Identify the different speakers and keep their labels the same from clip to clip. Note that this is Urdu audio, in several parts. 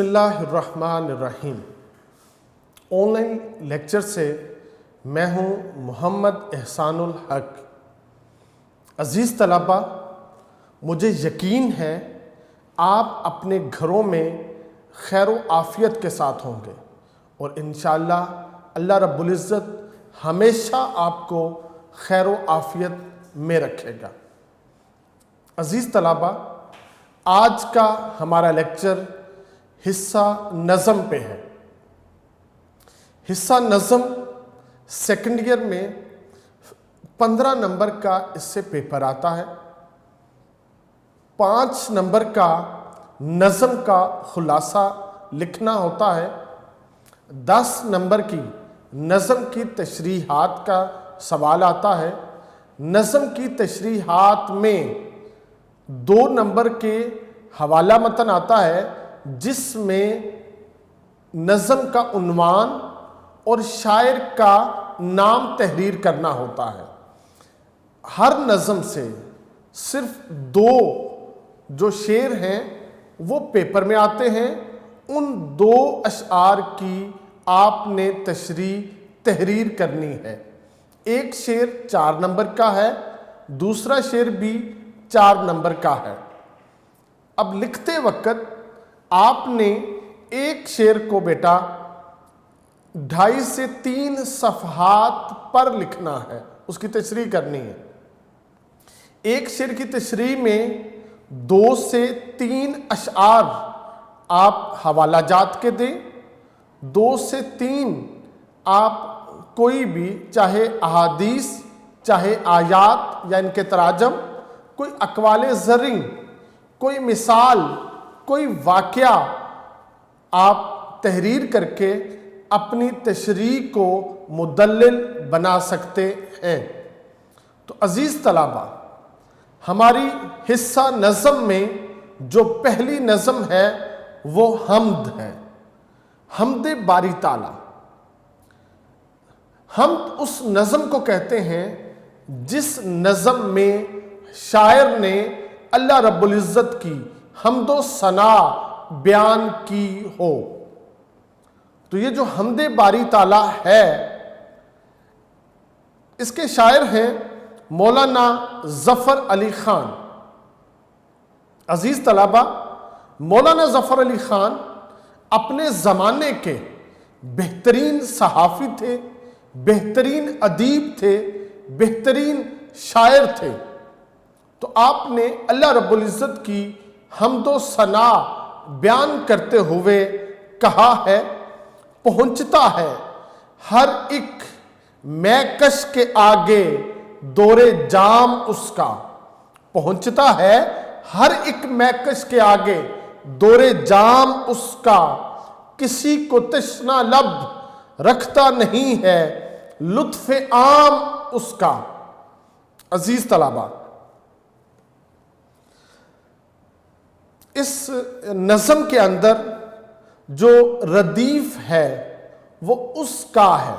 Speaker 1: بسم اللہ الرحمن الرحیم۔ آن لائن لیکچر سے میں ہوں محمد احسان الحق۔ عزیز طلبہ، مجھے یقین ہے آپ اپنے گھروں میں خیر و عافیت کے ساتھ ہوں گے اور انشاءاللہ اللہ رب العزت ہمیشہ آپ کو خیر و عافیت میں رکھے گا۔ عزیز طلبہ، آج کا ہمارا لیکچر حصہ نظم پہ ہے۔ حصہ نظم سیکنڈ ایئر میں 15 نمبر کا اس سے پیپر آتا ہے۔ 5 نمبر کا نظم کا خلاصہ لکھنا ہوتا ہے۔ 10 نمبر کی نظم کی تشریحات کا سوال آتا ہے۔ نظم کی تشریحات میں 2 نمبر کے حوالہ متن آتا ہے جس میں نظم کا عنوان اور شاعر کا نام تحریر کرنا ہوتا ہے۔ ہر نظم سے صرف 2 جو شعر ہیں وہ پیپر میں آتے ہیں۔ ان 2 اشعار کی آپ نے تحریر کرنی ہے۔ ایک شعر 4 نمبر کا ہے، دوسرا شعر بھی 4 نمبر کا ہے۔ اب لکھتے وقت آپ نے ایک شعر کو بیٹا 2.5 سے 3 صفحات پر لکھنا ہے، اس کی تشریح کرنی ہے۔ ایک شعر کی تشریح میں 2 سے 3 اشعار آپ حوالہ جات کے دیں۔ 2 سے 3 آپ کوئی بھی، چاہے احادیث، چاہے آیات یا ان کے تراجم، کوئی اقوال زرعی، کوئی مثال، کوئی واقعہ آپ تحریر کر کے اپنی تشریح کو مدلل بنا سکتے ہیں۔ تو عزیز طلبہ، ہماری حصہ نظم میں جو پہلی نظم ہے وہ حمد ہے، حمد باری تعالیٰ۔ حمد اس نظم کو کہتے ہیں جس نظم میں شاعر نے اللہ رب العزت کی حمد و ثنا بیان کی ہو۔ تو یہ جو حمد باری تعالیٰ ہے، اس کے شاعر ہیں مولانا ظفر علی خان۔ عزیز طلبہ، مولانا ظفر علی خان اپنے زمانے کے بہترین صحافی تھے، بہترین ادیب تھے، بہترین شاعر تھے۔ تو آپ نے اللہ رب العزت کی حمد و ثنا بیان کرتے ہوئے کہا ہے، پہنچتا ہے ہر ایک میکش کے آگے دور جام اس کا۔ پہنچتا ہے ہر ایک میکش کے آگے دور جام اس کا، کسی کو تشنا لب رکھتا نہیں ہے لطف عام اس کا۔ عزیز طلبہ، اس نظم کے اندر جو ردیف ہے وہ اس کا ہے،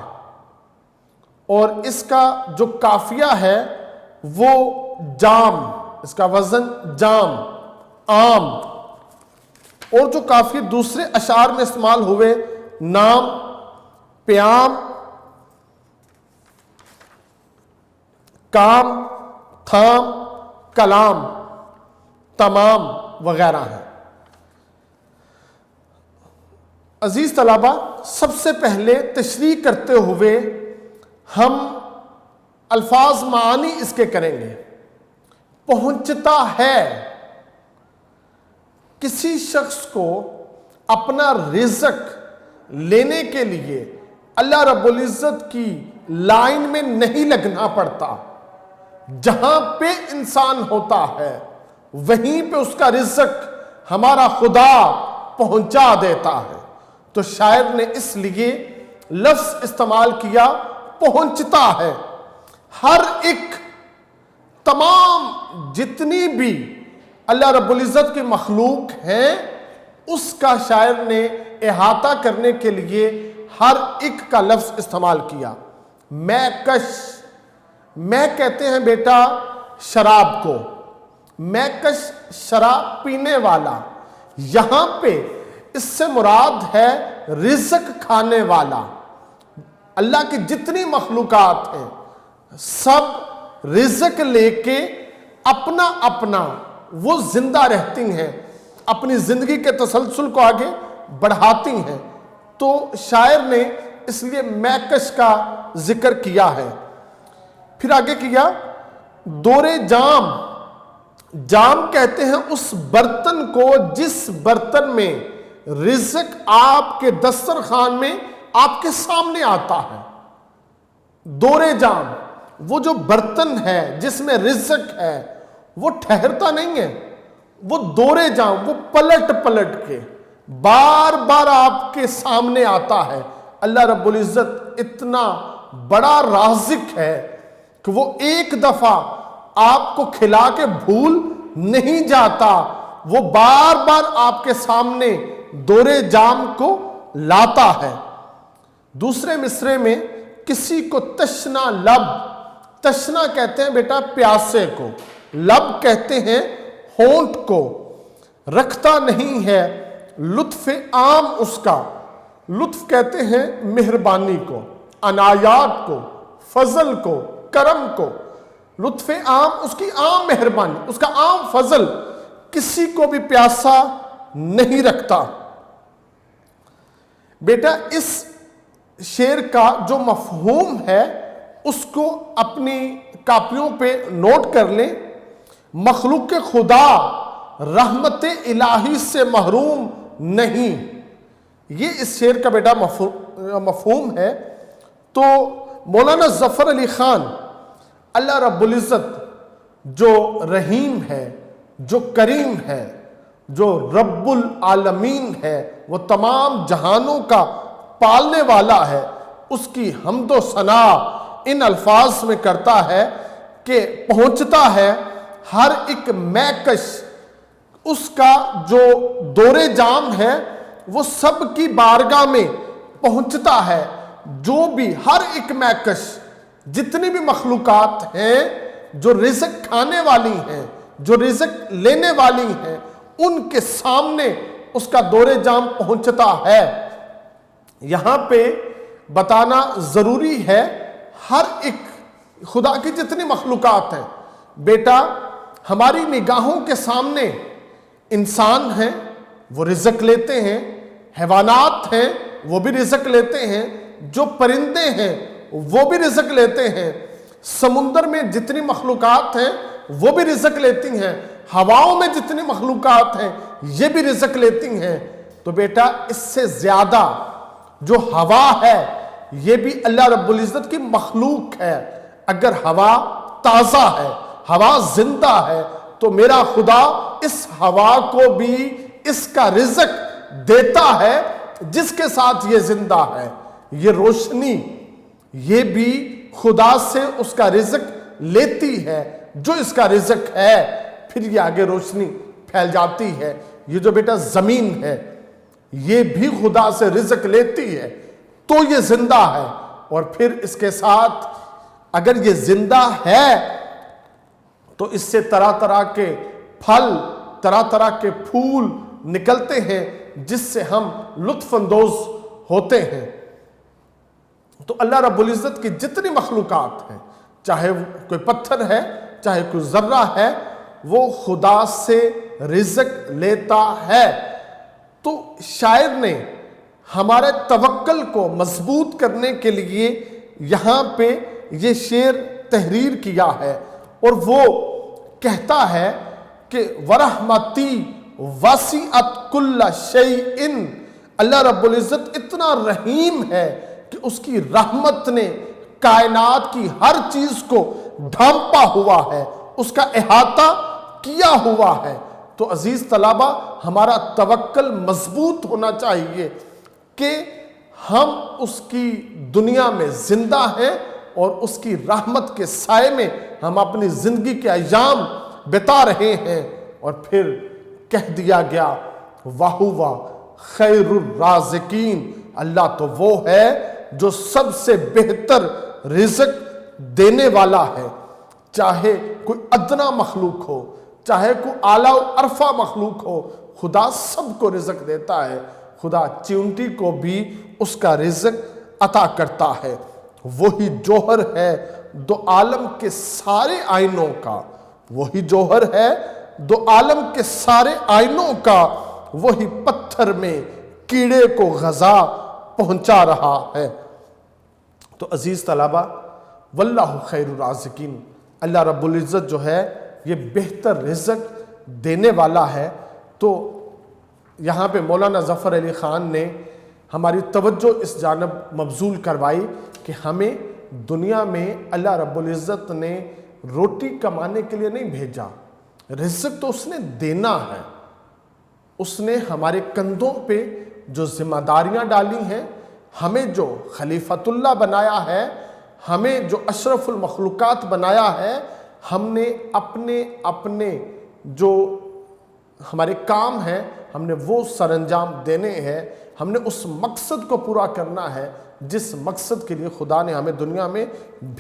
Speaker 1: اور اس کا جو قافیہ ہے وہ جام، اس کا وزن جام، عام، اور جو قافیے دوسرے اشعار میں استعمال ہوئے، نام، پیام، کام، تھام، کلام، تمام وغیرہ ہیں۔ عزیز طلبہ، سب سے پہلے تشریح کرتے ہوئے ہم الفاظ معانی اس کے کریں گے۔ پہنچتا ہے، کسی شخص کو اپنا رزق لینے کے لیے اللہ رب العزت کی لائن میں نہیں لگنا پڑتا۔ جہاں پہ انسان ہوتا ہے وہیں پہ اس کا رزق ہمارا خدا پہنچا دیتا ہے۔ تو شاعر نے اس لیے لفظ استعمال کیا پہنچتا ہے۔ ہر ایک، تمام جتنی بھی اللہ رب العزت کی مخلوق ہیں، اس کا شاعر نے احاطہ کرنے کے لیے ہر ایک کا لفظ استعمال کیا۔ میکش، میں کہتے ہیں بیٹا شراب کو، میکش شراب پینے والا۔ یہاں پہ اس سے مراد ہے رزق کھانے والا۔ اللہ کی جتنی مخلوقات ہیں سب رزق لے کے اپنا اپنا وہ زندہ رہتی ہیں، اپنی زندگی کے تسلسل کو آگے بڑھاتی ہیں۔ تو شاعر نے اس لیے میکش کا ذکر کیا ہے۔ پھر آگے کیا، دورے جام، جام کہتے ہیں اس برتن کو جس برتن میں رزق آپ کے دسترخوان میں آپ کے سامنے آتا ہے۔ دورے جام، وہ جو برتن ہے جس میں رزق ہے وہ ٹھہرتا نہیں ہے، وہ دورے جام، وہ پلٹ پلٹ کے بار بار آپ کے سامنے آتا ہے۔ اللہ رب العزت اتنا بڑا رازق ہے کہ وہ ایک دفعہ آپ کو کھلا کے بھول نہیں جاتا، وہ بار بار آپ کے سامنے دورے جام کو لاتا ہے۔ دوسرے مصرے میں کسی کو تشنا لب، تشنا کہتے ہیں بیٹا پیاسے کو، لب کہتے ہیں ہونٹ کو، رکھتا نہیں ہے لطف عام اس کا، لطف کہتے ہیں مہربانی کو، عنایات کو، فضل کو، کرم کو، لطف عام اس کی عام مہربانی، اس کا عام فضل، کسی کو بھی پیاسا نہیں رکھتا۔ بیٹا اس شعر کا جو مفہوم ہے اس کو اپنی کاپیوں پہ نوٹ کر لیں۔ مخلوق خدا رحمت الہی سے محروم نہیں، یہ اس شعر کا بیٹا مفہوم ہے۔ تو مولانا ظفر علی خان، اللہ رب العزت جو رحیم ہے، جو کریم ہے، جو رب العالمین ہے، وہ تمام جہانوں کا پالنے والا ہے، اس کی حمد و ثنا ان الفاظ میں کرتا ہے کہ پہنچتا ہے ہر ایک میکش، اس کا جو دورے جام ہے وہ سب کی بارگاہ میں پہنچتا ہے۔ جو بھی ہر ایک میکش، جتنی بھی مخلوقات ہیں جو رزق کھانے والی ہیں، جو رزق لینے والی ہیں، ان کے سامنے اس کا دورے جام پہنچتا ہے۔ یہاں پہ بتانا ضروری ہے، ہر ایک خدا کی جتنی مخلوقات ہیں بیٹا، ہماری نگاہوں کے سامنے انسان ہیں وہ رزق لیتے ہیں، حیوانات ہیں وہ بھی رزق لیتے ہیں، جو پرندے ہیں وہ بھی رزق لیتے ہیں، سمندر میں جتنی مخلوقات ہیں وہ بھی رزق لیتی ہیں، ہواؤں میں جتنی مخلوقات ہیں یہ بھی رزق لیتی ہیں۔ تو بیٹا اس سے زیادہ جو ہوا ہے یہ بھی اللہ رب العزت کی مخلوق ہے۔ اگر ہوا تازہ ہے، ہوا زندہ ہے، تو میرا خدا اس ہوا کو بھی اس کا رزق دیتا ہے جس کے ساتھ یہ زندہ ہے۔ یہ روشنی یہ بھی خدا سے اس کا رزق لیتی ہے جو اس کا رزق ہے، پھر یہ آگے روشنی پھیل جاتی ہے۔ یہ جو بیٹا زمین ہے یہ بھی خدا سے رزق لیتی ہے تو یہ زندہ ہے، اور پھر اس کے ساتھ اگر یہ زندہ ہے تو اس سے طرح طرح کے پھل، طرح طرح کے پھول نکلتے ہیں جس سے ہم لطف اندوز ہوتے ہیں۔ تو اللہ رب العزت کی جتنی مخلوقات ہیں، چاہے کوئی پتھر ہے، چاہے کوئی ذرہ ہے، وہ خدا سے رزق لیتا ہے۔ تو شاعر نے ہمارے توکل کو مضبوط کرنے کے لیے یہاں پہ یہ شعر تحریر کیا ہے، اور وہ کہتا ہے کہ وَرَحْمَتِي وَسِعَتْ كُلَّ شَيْءٍ، اللہ رب العزت اتنا رحیم ہے کہ اس کی رحمت نے کائنات کی ہر چیز کو ڈھانپا ہوا ہے، اس کا احاطہ کیا ہوا ہے۔ تو عزیز طلبہ، ہمارا توکل مضبوط ہونا چاہیے کہ ہم اس کی دنیا میں زندہ ہیں اور اس کی رحمت کے سائے میں ہم اپنی زندگی کے ایام بتا رہے ہیں۔ اور پھر کہہ دیا گیا وَهُوَ خَيْرُ الرَّازِقِينَ، اللہ تو وہ ہے جو سب سے بہتر رزق دینے والا ہے۔ چاہے کوئی ادنا مخلوق ہو، چاہے کوئی اعلیٰ و ارفع مخلوق ہو، خدا سب کو رزق دیتا ہے۔ خدا چیونٹی کو بھی اس کا رزق عطا کرتا ہے۔ وہی جوہر ہے دو عالم کے سارے آئینوں کا، وہی جوہر ہے دو عالم کے سارے آئینوں کا، وہی پتھر میں کیڑے کو غذا پہنچا رہا ہے۔ تو عزیز طلبہ، واللہ خیر الرازقین، اللہ رب العزت جو ہے یہ بہتر رزق دینے والا ہے۔ تو یہاں پہ مولانا ظفر علی خان نے ہماری توجہ اس جانب مبذول کروائی کہ ہمیں دنیا میں اللہ رب العزت نے روٹی کمانے کے لیے نہیں بھیجا، رزق تو اس نے دینا ہے۔ اس نے ہمارے کندھوں پہ جو ذمہ داریاں ڈالی ہیں، ہمیں جو خلیفۃ اللہ بنایا ہے، ہمیں جو اشرف المخلوقات بنایا ہے، ہم نے اپنے جو ہمارے کام ہیں ہم نے وہ سر انجام دینے ہیں، ہم نے اس مقصد کو پورا کرنا ہے جس مقصد کے لیے خدا نے ہمیں دنیا میں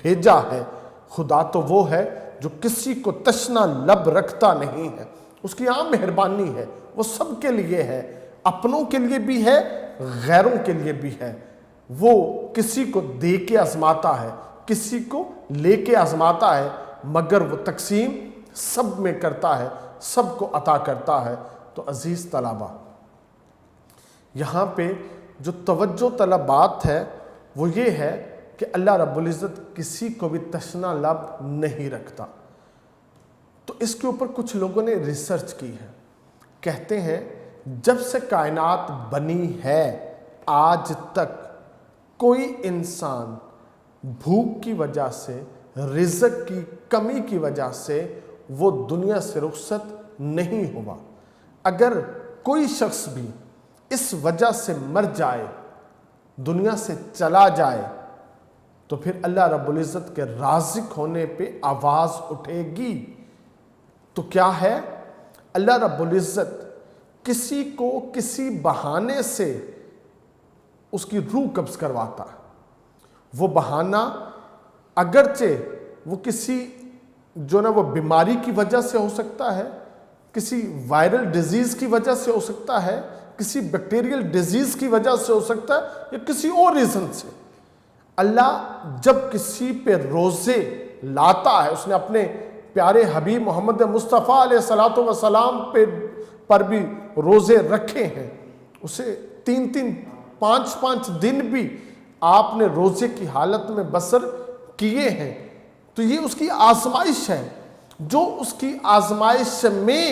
Speaker 1: بھیجا ہے۔ خدا تو وہ ہے جو کسی کو تشنا لب رکھتا نہیں ہے، اس کی عام مہربانی ہے، وہ سب کے لیے ہے، اپنوں کے لیے بھی ہے، غیروں کے لیے بھی ہے۔ وہ کسی کو دے کے آزماتا ہے، کسی کو لے کے آزماتا ہے، مگر وہ تقسیم سب میں کرتا ہے، سب کو عطا کرتا ہے۔ تو عزیز طلبہ، یہاں پہ جو توجہ طلب بات ہے وہ یہ ہے کہ اللہ رب العزت کسی کو بھی تشنا لب نہیں رکھتا۔ تو اس کے اوپر کچھ لوگوں نے ریسرچ کی ہے، کہتے ہیں جب سے کائنات بنی ہے آج تک کوئی انسان بھوک کی وجہ سے، رزق کی کمی کی وجہ سے وہ دنیا سے رخصت نہیں ہوا۔ اگر کوئی شخص بھی اس وجہ سے مر جائے، دنیا سے چلا جائے، تو پھر اللہ رب العزت کے رازق ہونے پہ آواز اٹھے گی۔ تو کیا ہے؟ اللہ رب العزت کسی کو کسی بہانے سے اس کی روح قبض کرواتا ہے۔ وہ بہانہ اگرچہ وہ کسی وہ بیماری کی وجہ سے ہو سکتا ہے، کسی وائرل ڈیزیز کی وجہ سے ہو سکتا ہے، کسی بیکٹیریل ڈیزیز کی وجہ سے ہو سکتا ہے، یا کسی اور ریزن سے۔ اللہ جب کسی پہ روزے لاتا ہے، اس نے اپنے پیارے حبیب محمد مصطفیٰ علیہ الصلوۃ والسلام پر بھی روزے رکھے ہیں، اسے 3-5 دن بھی آپ نے روزے کی حالت میں بسر کیے ہیں۔ تو یہ اس کی آزمائش ہے، جو اس کی آزمائش میں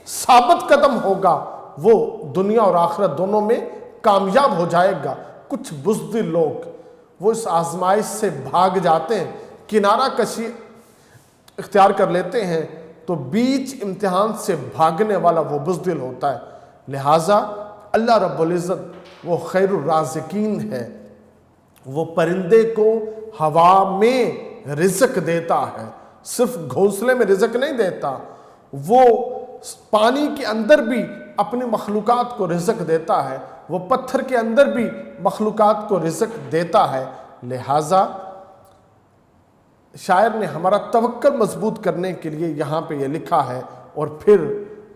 Speaker 1: ثابت قدم ہوگا وہ دنیا اور آخرت دونوں میں کامیاب ہو جائے گا۔ کچھ بزدل لوگ وہ اس آزمائش سے بھاگ جاتے ہیں، کنارہ کشی اختیار کر لیتے ہیں، تو بیچ امتحان سے بھاگنے والا وہ بزدل ہوتا ہے۔ لہٰذا اللہ رب العزت وہ خیر الرازقین ہے، وہ پرندے کو ہوا میں رزق دیتا ہے، صرف گھونسلے میں رزق نہیں دیتا، وہ پانی کے اندر بھی اپنی مخلوقات کو رزق دیتا ہے، وہ پتھر کے اندر بھی مخلوقات کو رزق دیتا ہے۔ لہٰذا شاعر نے ہمارا توکل مضبوط کرنے کے لیے یہاں پہ یہ لکھا ہے، اور پھر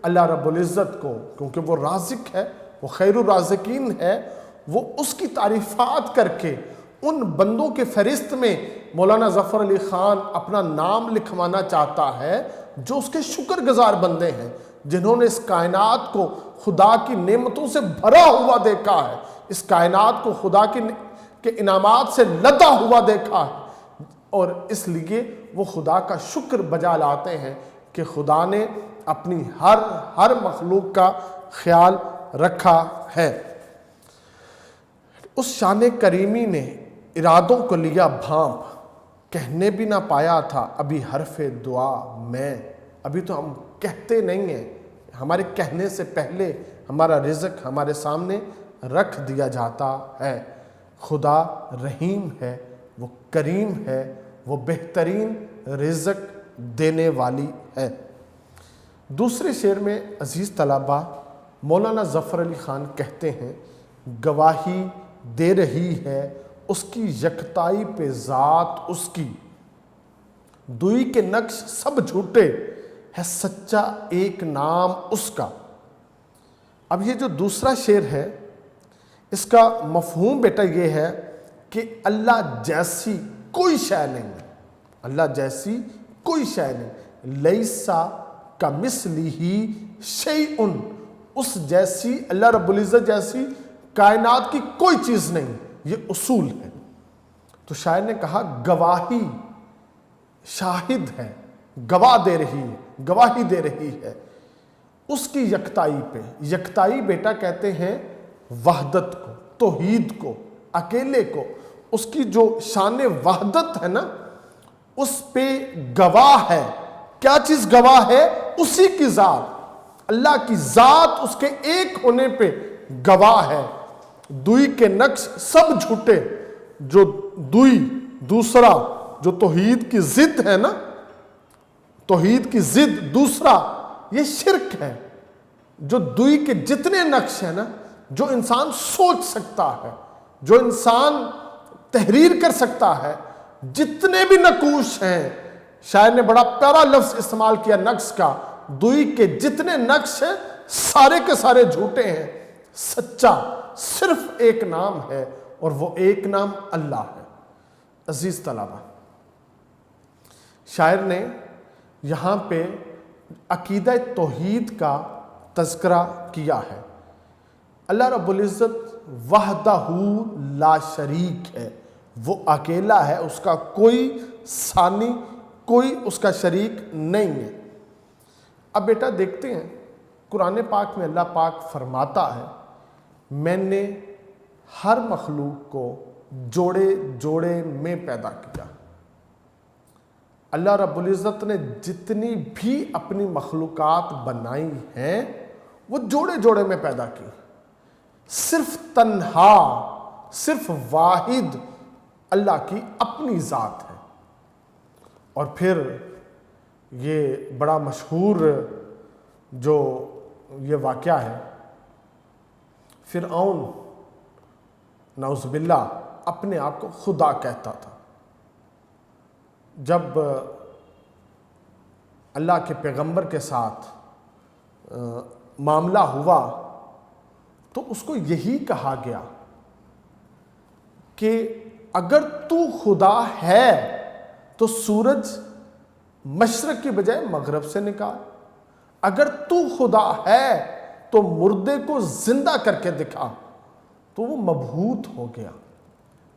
Speaker 1: اللہ رب العزت کو، کیونکہ وہ رازق ہے، وہ خیر الرازقین ہے، وہ اس کی تعریفات کر کے ان بندوں کے فہرست میں مولانا ظفر علی خان اپنا نام لکھوانا چاہتا ہے جو اس کے شکر گزار بندے ہیں، جنہوں نے اس کائنات کو خدا کی نعمتوں سے بھرا ہوا دیکھا ہے، اس کائنات کو خدا کے انعامات سے لدا ہوا دیکھا ہے، اور اس لیے وہ خدا کا شکر بجا لاتے ہیں کہ خدا نے اپنی ہر مخلوق کا خیال رکھا ہے۔ اس شان کریمی نے ارادوں کو لیا بھانپ، کہنے بھی نہ پایا تھا ابھی حرف دعا میں۔ ابھی تو ہم کہتے نہیں ہیں، ہمارے کہنے سے پہلے ہمارا رزق ہمارے سامنے رکھ دیا جاتا ہے۔ خدا رحیم ہے، وہ کریم ہے، وہ بہترین رزق دینے والی ہے۔ دوسرے شعر میں عزیز طلبہ مولانا ظفر علی خان کہتے ہیں، گواہی دے رہی ہے اس کی یکتائی پہ ذات اس کی، دوئی کے نقش سب جھوٹے ہے سچا ایک نام اس کا۔ اب یہ جو دوسرا شعر ہے اس کا مفہوم بیٹا یہ ہے کہ اللہ جیسی کوئی شے نہیں ہے، اللہ جیسی کوئی شے نہیں، لیسا کمثلہ شیء، اس جیسی اللہ رب العزت جیسی کائنات کی کوئی چیز نہیں، یہ اصول ہے۔ تو شاعر نے کہا گواہی شاہد ہے، گواہ دے رہی ہے، گواہی دے رہی ہے اس کی یکتائی پہ۔ یکتائی بیٹا کہتے ہیں وحدت کو، توحید کو، اکیلے کو، اس کی جو شان وحدت ہے نا اس پہ گواہ ہے۔ کیا چیز گواہ ہے؟ اسی کی ذات، اللہ کی ذات اس کے ایک ہونے پہ گواہ ہے۔ دوئی کے نقش سب جھوٹے، جو دوئی دوسرا جو توحید کی ضد ہے نا، توحید کی ضد دوسرا یہ شرک ہے۔ جو دوئی کے جتنے نقش ہیں نا، جو انسان سوچ سکتا ہے، جو انسان تحریر کر سکتا ہے، جتنے بھی نقوش ہیں، شاعر نے بڑا پیارا لفظ استعمال کیا نقش کا، دوئی کے جتنے نقش ہیں سارے کے سارے جھوٹے ہیں، سچا صرف ایک نام ہے اور وہ ایک نام اللہ ہے۔ عزیز طلبہ، شاعر نے یہاں پہ عقیدہ توحید کا تذکرہ کیا ہے۔ اللہ رب العزت وحدہ لا شریک ہے، وہ اکیلا ہے، اس کا کوئی ثانی، کوئی اس کا شریک نہیں ہے۔ اب بیٹا دیکھتے ہیں قرآن پاک میں اللہ پاک فرماتا ہے میں نے ہر مخلوق کو جوڑے جوڑے میں پیدا کیا۔ اللہ رب العزت نے جتنی بھی اپنی مخلوقات بنائی ہیں وہ جوڑے جوڑے میں پیدا کی۔ صرف تنہا، صرف واحد اللہ کی اپنی ذات ہے۔ اور پھر یہ بڑا مشہور جو یہ واقعہ ہے، فرعون نعوذ باللہ اپنے آپ کو خدا کہتا تھا۔ جب اللہ کے پیغمبر کے ساتھ معاملہ ہوا تو اس کو یہی کہا گیا کہ اگر تو خدا ہے تو سورج مشرق کی بجائے مغرب سے نکال، اگر تو خدا ہے تو مردے کو زندہ کر کے دکھا، تو وہ مبہوت ہو گیا۔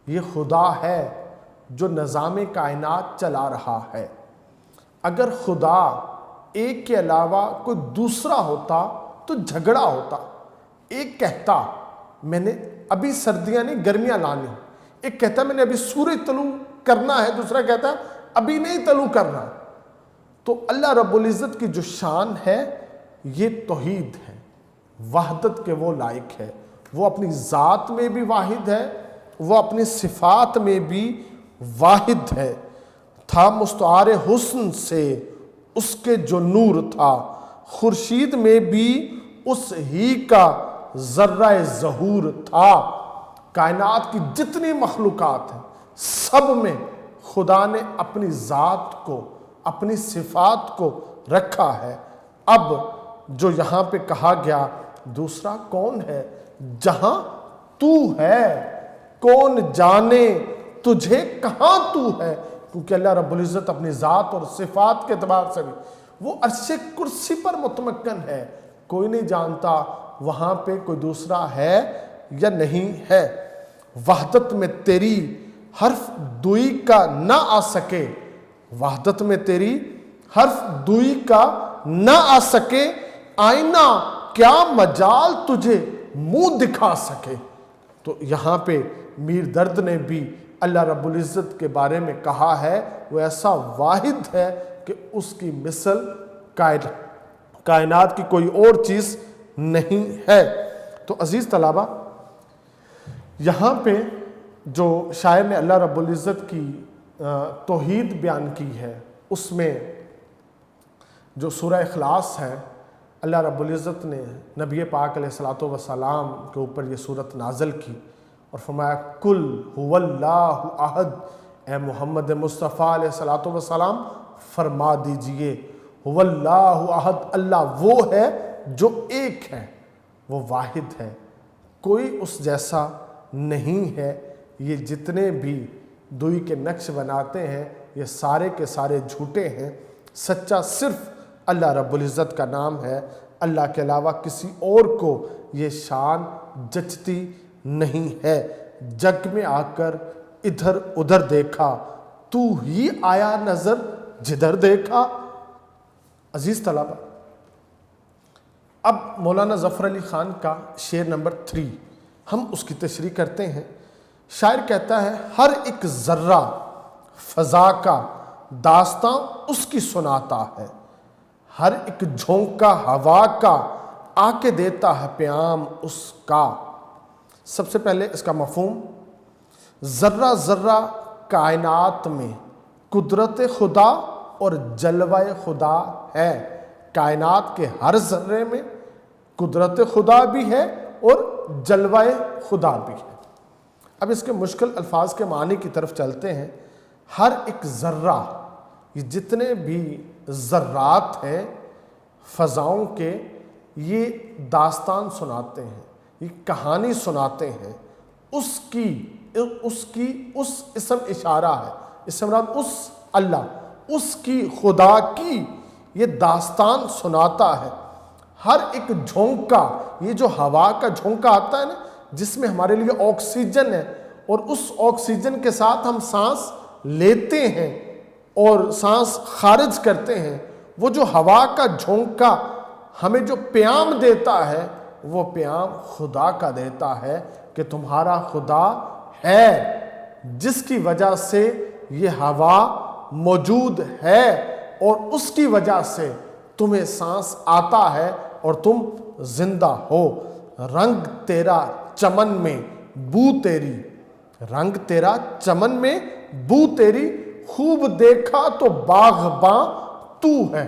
Speaker 1: یہ خدا ہے جو نظام کائنات چلا رہا ہے۔ اگر خدا ایک کے علاوہ کوئی دوسرا ہوتا تو جھگڑا ہوتا۔ ایک کہتا میں نے ابھی سردیاں نہیں گرمیاں لانی، ایک کہتا میں نے ابھی سورج طلوع کرنا ہے، دوسرا کہتا ابھی نہیں طلوع کرنا۔ تو اللہ رب العزت کی جو شان ہے یہ توحید ہے، وحدت کے وہ لائق ہے۔ وہ اپنی ذات میں بھی واحد ہے، وہ اپنی صفات میں بھی واحد ہے۔ تھا مستعار حسن سے اس کے جو نور تھا، خورشید میں بھی اس ہی کا ذرہ ظہور تھا۔ کائنات کی جتنی مخلوقات ہیں سب میں خدا نے اپنی ذات کو، اپنی صفات کو رکھا ہے۔ اب جو یہاں پہ کہا گیا دوسرا کون ہے؟ جہاں تو ہے کون جانے تجھے کہاں تو ہے، کیونکہ اللہ رب العزت اپنی ذات اور صفات کے اعتبار سے بھی وہ عرش کرسی پر متمکن ہے، کوئی نہیں جانتا وہاں پہ کوئی دوسرا ہے یا نہیں ہے۔ وحدت میں تیری حرف دوئی کا نہ آ سکے، وحدت میں تیری حرف دوئی کا نہ آ سکے، آئینہ کیا مجال تجھے منہ دکھا سکے۔ تو یہاں پہ میر درد نے بھی اللہ رب العزت کے بارے میں کہا ہے وہ ایسا واحد ہے کہ اس کی مثل کائنات کی کوئی اور چیز نہیں ہے۔ تو عزیز طلبہ، یہاں پہ جو شاعر نے اللہ رب العزت کی توحید بیان کی ہے، اس میں جو سورہ اخلاص ہے، اللہ رب العزت نے نبی پاک علیہ السلام کے اوپر یہ سورت نازل کی اور فرمایا کل هو اللہ احد، اے محمد مصطفیٰ علیہ السلام فرما دیجئے هو اللہ احد، اللہ وہ ہے جو ایک ہے، وہ واحد ہے، کوئی اس جیسا نہیں ہے۔ یہ جتنے بھی دوئی کے نقش بناتے ہیں یہ سارے کے سارے جھوٹے ہیں، سچا صرف اللہ رب العزت کا نام ہے۔ اللہ کے علاوہ کسی اور کو یہ شان جچتی نہیں ہے۔ جگ میں آ کر ادھر ادھر دیکھا، تو ہی آیا نظر جدھر دیکھا۔ عزیز طلبہ، اب مولانا ظفر علی خان کا شعر نمبر 3 ہم اس کی تشریح کرتے ہیں۔ شاعر کہتا ہے، ہر ایک ذرہ فضا کا داستاں اس کی سناتا ہے، ہر ایک جھونکا ہوا کا آ کے دیتا ہے پیام اس کا۔ سب سے پہلے اس کا مفہوم، ذرہ ذرہ کائنات میں قدرت خدا اور جلوہ خدا ہے۔ کائنات کے ہر ذرے میں قدرت خدا بھی ہے اور جلوہ خدا بھی ہے۔ اب اس کے مشکل الفاظ کے معنی کی طرف چلتے ہیں۔ ہر ایک ذرہ، یہ جتنے بھی ذرات ہیں فضاؤں کے، یہ داستان سناتے ہیں، یہ کہانی سناتے ہیں، اس اسم اشارہ ہے، اس مراد اس اللہ، اس کی خدا کی یہ داستان سناتا ہے۔ ہر ایک جھونکا، یہ جو ہوا کا جھونکا آتا ہے نا، جس میں ہمارے لیے آکسیجن ہے اور اس آکسیجن کے ساتھ ہم سانس لیتے ہیں اور سانس خارج کرتے ہیں، وہ جو ہوا کا جھونکا ہمیں جو پیام دیتا ہے وہ پیام خدا کا دیتا ہے کہ تمہارا خدا ہے، جس کی وجہ سے یہ ہوا موجود ہے اور اس کی وجہ سے تمہیں سانس آتا ہے اور تم زندہ ہو۔ رنگ تیرا چمن میں بو تیری، رنگ تیرا چمن میں بو تیری، خوب دیکھا تو باغباں تو ہے۔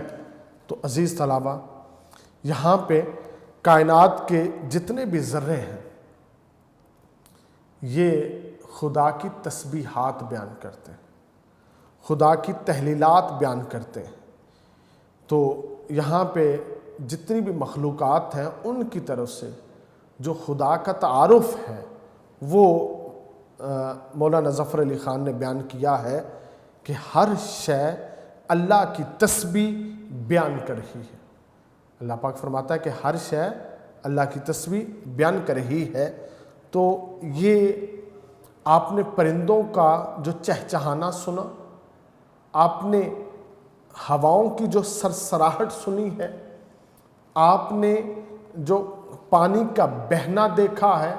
Speaker 1: تو عزیز طلبہ، یہاں پہ کائنات کے جتنے بھی ذرے ہیں یہ خدا کی تسبیحات بیان کرتے ہیں، خدا کی تحلیلات بیان کرتے ہیں۔ تو یہاں پہ جتنی بھی مخلوقات ہیں ان کی طرف سے جو خدا کا تعارف ہے وہ مولانا ظفر علی خان نے بیان کیا ہے کہ ہر شے اللہ کی تسبیح بیان کر رہی ہے۔ اللہ پاک فرماتا ہے کہ ہر شے اللہ کی تسبیح بیان کر رہی ہے۔ تو یہ آپ نے پرندوں کا جو چہچہانا سنا، آپ نے ہواؤں کی جو سرسراہٹ سنی ہے، آپ نے جو پانی کا بہنا دیکھا ہے،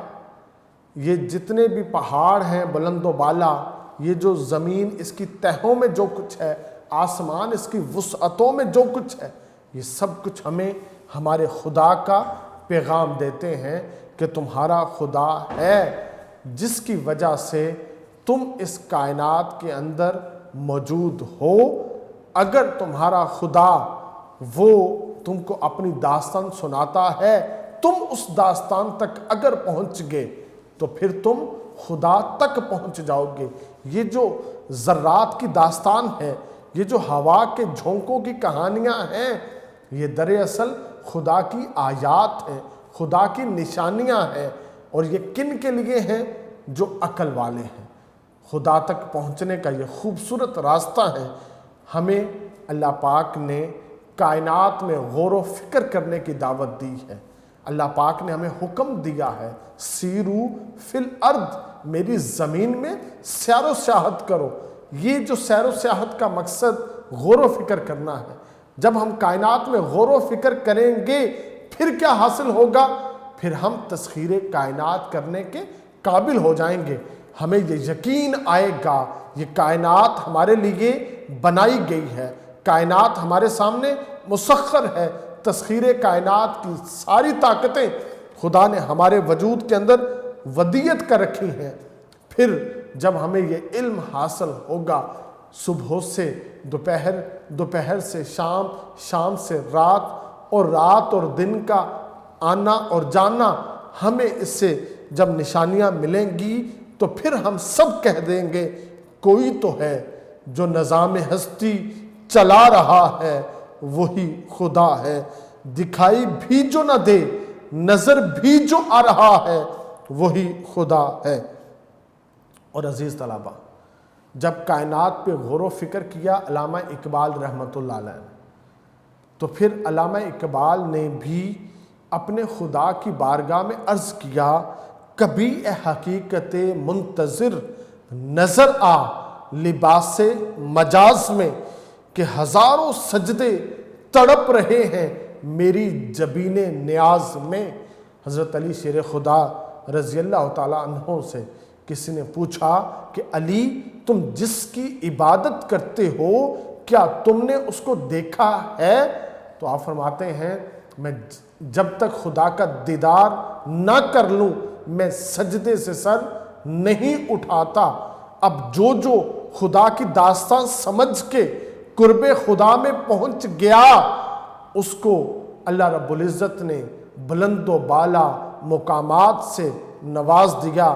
Speaker 1: یہ جتنے بھی پہاڑ ہیں بلند و بالا، یہ جو زمین اس کی تہوں میں جو کچھ ہے، آسمان اس کی وسعتوں میں جو کچھ ہے، یہ سب کچھ ہمیں ہمارے خدا کا پیغام دیتے ہیں کہ تمہارا خدا ہے، جس کی وجہ سے تم اس کائنات کے اندر موجود ہو۔ اگر تمہارا خدا وہ تم کو اپنی داستان سناتا ہے، تم اس داستان تک اگر پہنچ گئے تو پھر تم خدا تک پہنچ جاؤ گے۔ یہ جو ذرات کی داستان ہے، یہ جو ہوا کے جھونکوں کی کہانیاں ہیں، یہ دراصل خدا کی آیات ہیں، خدا کی نشانیاں ہیں، اور یہ کن کے لیے ہیں؟ جو عقل والے ہیں۔ خدا تک پہنچنے کا یہ خوبصورت راستہ ہے۔ ہمیں اللہ پاک نے کائنات میں غور و فکر کرنے کی دعوت دی ہے۔ اللہ پاک نے ہمیں حکم دیا ہے، سیرو فی الارض، میری زمین میں سیر و سیاحت کرو۔ یہ جو سیر و سیاحت کا مقصد غور و فکر کرنا ہے۔ جب ہم کائنات میں غور و فکر کریں گے پھر کیا حاصل ہوگا؟ پھر ہم تسخیر کائنات کرنے کے قابل ہو جائیں گے۔ ہمیں یہ یقین آئے گا یہ کائنات ہمارے لیے بنائی گئی ہے، کائنات ہمارے سامنے مسخر ہے، تسخیر کائنات کی ساری طاقتیں خدا نے ہمارے وجود کے اندر ودیت کر رکھی ہیں۔ پھر جب ہمیں یہ علم حاصل ہوگا، صبح سے دوپہر، دوپہر سے شام، شام سے رات، اور رات اور دن کا آنا اور جانا، ہمیں اس سے جب نشانیاں ملیں گی تو پھر ہم سب کہہ دیں گے کوئی تو ہے جو نظام ہستی چلا رہا ہے، وہی خدا ہے۔ دکھائی بھی جو نہ دے، نظر بھی جو آ رہا ہے، وہی خدا ہے۔ اور عزیز طلبہ، جب کائنات پہ غور و فکر کیا علامہ اقبال رحمۃ اللہ علیہ نے، تو پھر علامہ اقبال نے بھی اپنے خدا کی بارگاہ میں عرض کیا، کبھی اے حقیقت منتظر نظر آ لباس مجاز میں، کہ ہزاروں سجدے تڑپ رہے ہیں میری جبین نیاز میں۔ حضرت علی شیر خدا رضی اللہ تعالیٰ عنہ سے کسی نے پوچھا کہ علی، تم جس کی عبادت کرتے ہو کیا تم نے اس کو دیکھا ہے؟ تو آپ فرماتے ہیں، میں جب تک خدا کا دیدار نہ کر لوں میں سجدے سے سر نہیں اٹھاتا۔ اب جو خدا کی داستان سمجھ کے قرب خدا میں پہنچ گیا، اس کو اللہ رب العزت نے بلند و بالا مقامات سے نواز دیا،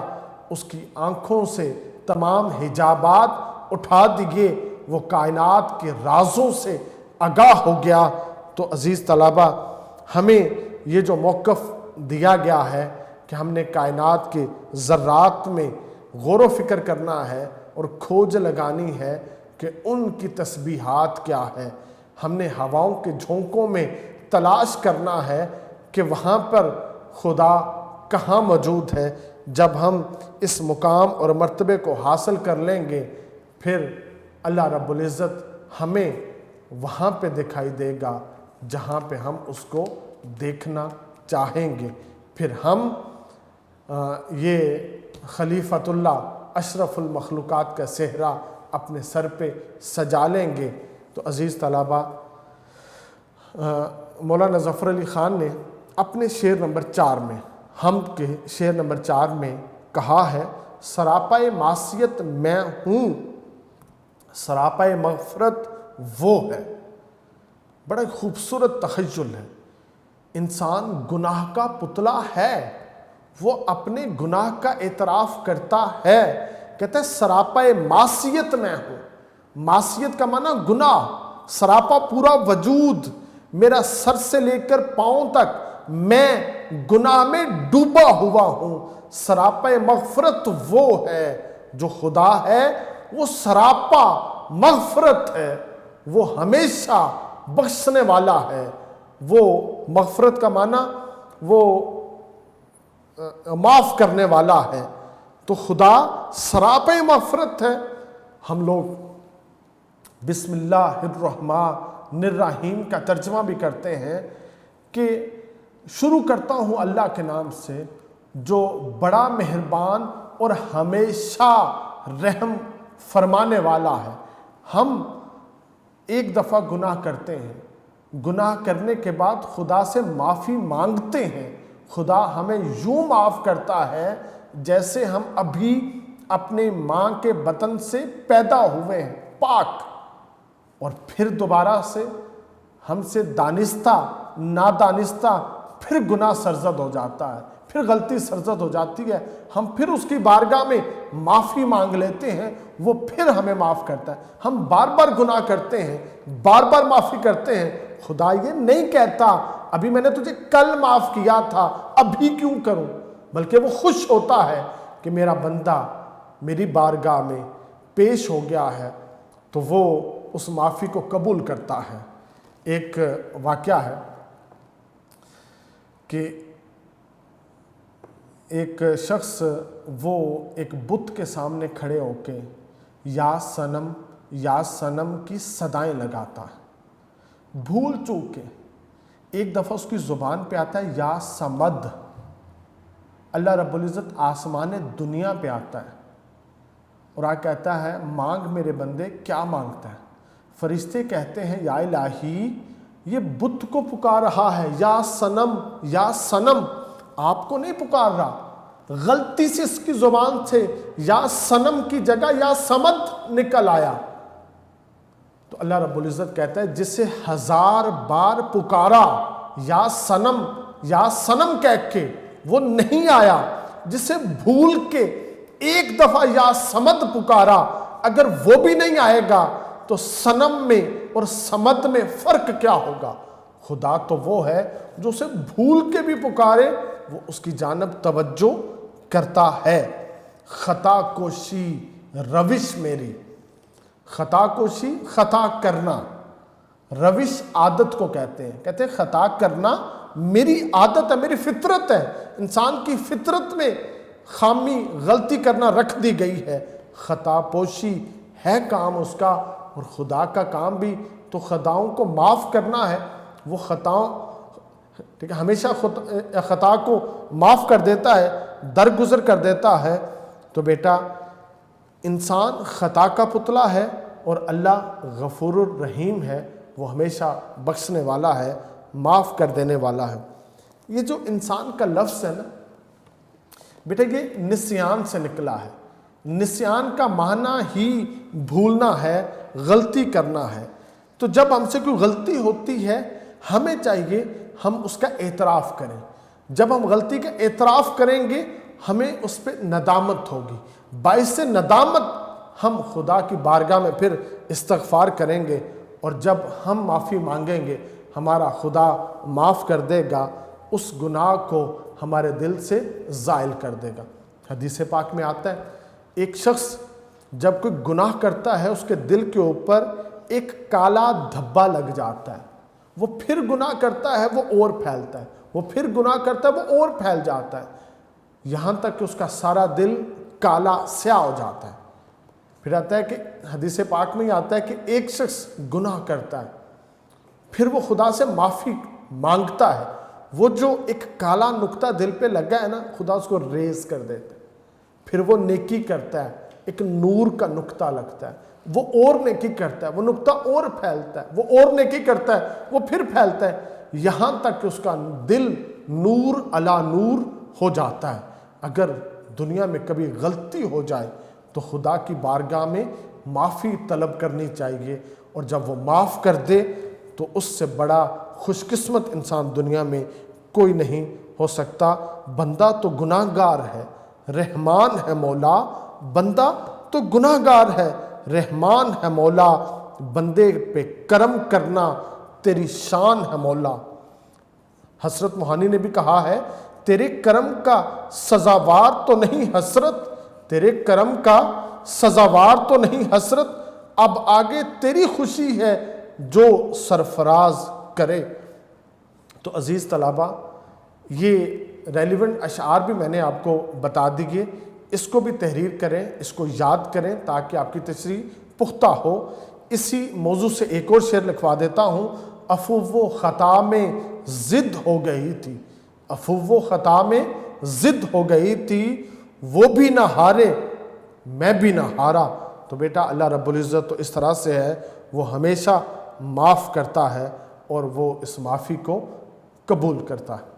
Speaker 1: اس کی آنکھوں سے تمام حجابات اٹھا دیے، وہ کائنات کے رازوں سے آگاہ ہو گیا۔ تو عزیز طلبہ، ہمیں یہ جو موقف دیا گیا ہے کہ ہم نے کائنات کے ذرات میں غور و فکر کرنا ہے اور کھوج لگانی ہے کہ ان کی تسبیحات کیا ہے، ہم نے ہواؤں کے جھونکوں میں تلاش کرنا ہے کہ وہاں پر خدا کہاں موجود ہے۔ جب ہم اس مقام اور مرتبے کو حاصل کر لیں گے، پھر اللہ رب العزت ہمیں وہاں پہ دکھائی دے گا جہاں پہ ہم اس کو دیکھنا چاہیں گے۔ پھر ہم یہ خلیفۃ اللہ اشرف المخلوقات کا صحرا اپنے سر پہ سجا لیں گے۔ تو عزیز طلبہ، مولانا ظفر علی خان نے اپنے شعر نمبر 4 میں، حمد کے شعر نمبر 4 میں کہا ہے، سراپائے معصیت میں ہوں، سراپائے مغفرت وہ ہے۔ بڑا خوبصورت تخیل ہے۔ انسان گناہ کا پتلا ہے، وہ اپنے گناہ کا اعتراف کرتا ہے، کہتا ہے سراپائے معصیت میں ہوں۔ معصیت کا معنی گناہ، سراپا پورا وجود، میرا سر سے لے کر پاؤں تک میں گناہ میں ڈوبا ہوا ہوں۔ سراپائے مغفرت وہ ہے جو خدا ہے، وہ سراپا مغفرت ہے، وہ ہمیشہ بخشنے والا ہے۔ وہ مغفرت کا معنی وہ معاف کرنے والا ہے۔ تو خدا سراپے مغفرت ہے۔ ہم لوگ بسم اللہ الرحمن الرحیم کا ترجمہ بھی کرتے ہیں کہ شروع کرتا ہوں اللہ کے نام سے جو بڑا مہربان اور ہمیشہ رحم فرمانے والا ہے۔ ہم ایک دفعہ گناہ کرتے ہیں، گناہ کرنے کے بعد خدا سے معافی مانگتے ہیں، خدا ہمیں یوں معاف کرتا ہے جیسے ہم ابھی اپنے ماں کے بطن سے پیدا ہوئے ہیں، پاک، اور پھر دوبارہ سے ہم سے دانستہ نادانستہ پھر گناہ سرزد ہو جاتا ہے، پھر غلطی سرزد ہو جاتی ہے، ہم پھر اس کی بارگاہ میں معافی مانگ لیتے ہیں، وہ پھر ہمیں معاف کرتا ہے۔ ہم بار بار گناہ کرتے ہیں، بار بار معافی کرتے ہیں، خدا یہ نہیں کہتا ابھی میں نے تجھے کل معاف کیا تھا ابھی کیوں کروں، بلکہ وہ خوش ہوتا ہے کہ میرا بندہ میری بارگاہ میں پیش ہو گیا ہے، تو وہ اس معافی کو قبول کرتا ہے۔ ایک واقعہ ہے کہ ایک شخص وہ ایک بت کے سامنے کھڑے ہو کے یا سنم کی صدائیں لگاتا ہے، بھول چوک کے ایک دفعہ اس کی زبان پہ آتا ہے یا سمد۔ اللہ رب العزت آسمان دنیا پہ آتا ہے اور کہتا ہے مانگ میرے بندے، کیا مانگتا ہے؟ فرشتے کہتے ہیں یا الہی یہ بت کو پکار رہا ہے، یا سنم آپ کو نہیں پکار رہا، غلطی سے اس کی زبان سے یا سنم کی جگہ یا سمد نکل آیا۔ تو اللہ رب العزت کہتا ہے جسے 1000 بار پکارا یا سنم کہہ کے وہ نہیں آیا، جسے بھول کے ایک دفعہ یا سمد پکارا اگر وہ بھی نہیں آئے گا تو سنم میں اور سمد میں فرق کیا ہوگا؟ خدا تو وہ ہے جو اسے بھول کے بھی پکارے وہ اس کی جانب توجہ کرتا ہے۔ خطا کوشی روش میری، خطا کوشی خطا کرنا، روش عادت کو کہتے ہیں، کہتے ہیں خطا کرنا میری عادت ہے، میری فطرت ہے، انسان کی فطرت میں خامی غلطی کرنا رکھ دی گئی ہے۔ خطا پوشی ہے کام اس کا، اور خدا کا کام بھی تو خطاؤں کو معاف کرنا ہے۔ وہ خطاؤں ٹھیک ہے ہمیشہ خطا کو معاف کر دیتا ہے، درگزر کر دیتا ہے۔ تو بیٹا انسان خطا کا پتلا ہے اور اللہ غفور الرحیم ہے، وہ ہمیشہ بخشنے والا ہے، معاف کر دینے والا ہے۔ یہ جو انسان کا لفظ ہے نا بیٹا، یہ نسیان سے نکلا ہے۔ نسیان کا معنی ہی بھولنا ہے، غلطی کرنا ہے۔ تو جب ہم سے کوئی غلطی ہوتی ہے ہمیں چاہیے ہم اس کا اعتراف کریں۔ جب ہم غلطی کا اعتراف کریں گے ہمیں اس پہ ندامت ہوگی، باعث ندامت ہم خدا کی بارگاہ میں پھر استغفار کریں گے، اور جب ہم معافی مانگیں گے ہمارا خدا معاف کر دے گا، اس گناہ کو ہمارے دل سے زائل کر دے گا۔ حدیث پاک میں آتا ہے ایک شخص جب کوئی گناہ کرتا ہے اس کے دل کے اوپر ایک کالا دھبا لگ جاتا ہے، وہ پھر گناہ کرتا ہے وہ اور پھیلتا ہے، وہ پھر گناہ کرتا ہے وہ اور پھیل جاتا ہے، یہاں تک کہ اس کا سارا دل کالا سیاہ ہو جاتا ہے۔ پھر آتا ہے کہ حدیث پاک میں ہی آتا ہے کہ ایک شخص گناہ کرتا ہے، پھر وہ خدا سے معافی مانگتا ہے، وہ جو ایک کالا نقطہ دل پہ لگا ہے نا خدا اس کو ریز کر دیتا ہے، پھر وہ نیکی کرتا ہے، ایک نور کا نقطہ لگتا ہے، وہ اور نیکی کرتا ہے، وہ نقطہ اور پھیلتا ہے، وہ اور نیکی کرتا ہے، وہ پھر پھیلتا ہے، یہاں تک کہ اس کا دل نور علی نور ہو جاتا ہے۔ اگر دنیا میں کبھی غلطی ہو جائے تو خدا کی بارگاہ میں معافی طلب کرنی چاہیے، اور جب وہ معاف کر دے تو اس سے بڑا خوش قسمت انسان دنیا میں کوئی نہیں ہو سکتا۔ بندہ تو گناہ گار ہے، رحمان ہے مولا، بندہ تو گناہ گار ہے، رحمان ہے مولا، بندے پہ کرم کرنا تیری شان ہے مولا۔ حسرت موہانی نے بھی کہا ہے تیرے کرم کا سزاوار تو نہیں حسرت، تیرے کرم کا سزاوار تو نہیں حسرت، اب آگے تیری خوشی ہے جو سرفراز کرے۔ تو عزیز طلبہ یہ ریلیونٹ اشعار بھی میں نے آپ کو بتا دیے، اس کو بھی تحریر کریں، اس کو یاد کریں تاکہ آپ کی تشریح پختہ ہو۔ اسی موضوع سے ایک اور شعر لکھوا دیتا ہوں۔ عفو و خطا میں ضد ہو گئی تھی، عفو و خطا میں ضد ہو گئی تھی، وہ بھی نہ ہارے میں بھی نہ ہارا۔ تو بیٹا اللہ رب العزت تو اس طرح سے ہے، وہ ہمیشہ معاف کرتا ہے اور وہ اس معافی کو قبول کرتا ہے۔